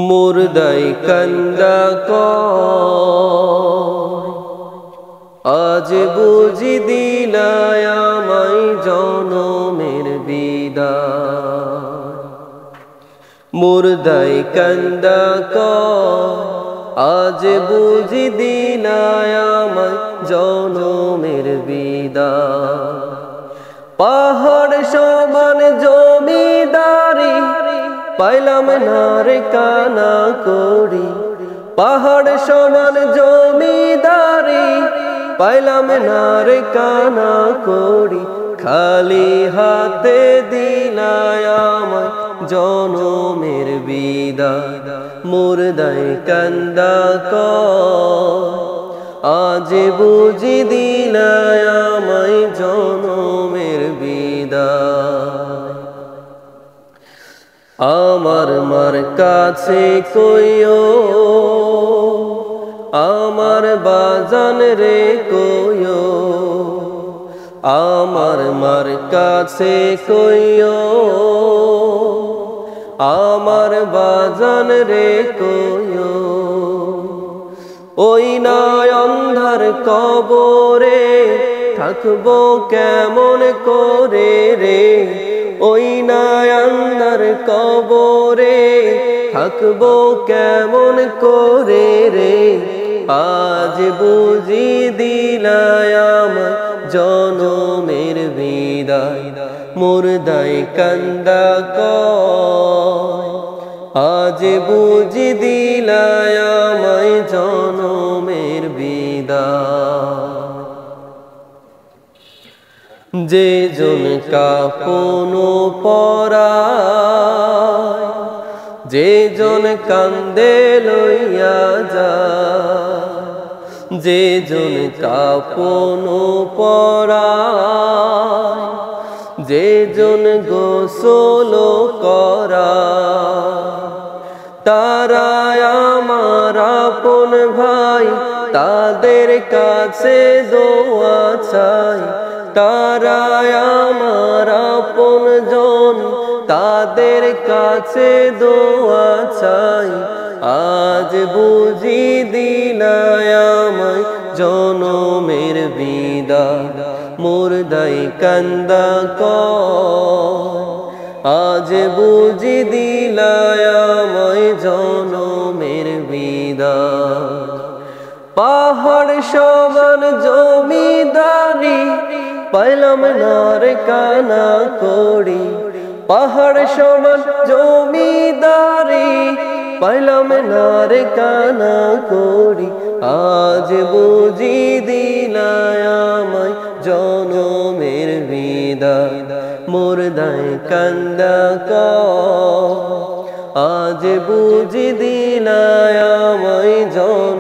মুর্দাই কান্দা কয় আজ বুঝি দিলাই আমায় জনমের বিদায়। মুর্দাই কান্দা কয় আজ বুঝি দিলাই আমায় জনমের বিদায়। পাহাড় সমান জমিদারি পাইলাম না রে কানা করি। পাহাড় সমান জমিদারি পাইলাম না রে কানা করি। খালি হাতে দিলাই আমায় জনমের বিদায়। মুর্দাই কান্দা কয় আজ বুঝি দিলাই আমায় জনমের বিদায়। আমার মার কাছে কইও আমার বাজান রে কইও। আমার মার কাছে কইও আমার বাজান রে কইও। ওই না অন্ধার কবরে থাকবো কেমন করে রে। ওই না অন্ধার কবরে থাকবো কেমন করে রে। আজ বুঝি দিলাই আমায় জনমের বিদায়। মুর্দাই কান্দা কয় আজ বুঝি দিলাই আমায় জনমের বিদায়। যে জন কাফন পরায় যে জন কান্দে লইয়া যায়। যে জন কাফন পরায় যে জন গোসল করায়। তারা আমার আপন ভাই তাদের কাছে দোয়া চাই। তারা আমার আপন জন তাদের কাছে দোয়া চাই। আজ বুঝি দিলাই আমায় জনমের বিদায়। মুর্দাই কান্দা কয় আজ বুঝি দিলাই আমায় জনমের বিদায়। পাহাড় সমান জমিদারি পাইলাম না রে কানা করি। পাহাড় সমান জমিদারি পাইলাম না রে কানা করি। আজ বুঝি দিলাই আমায় জনমের বিদায়। মুর্দাই কান্দা কয় আজ বুঝি দিলাই আমায় জন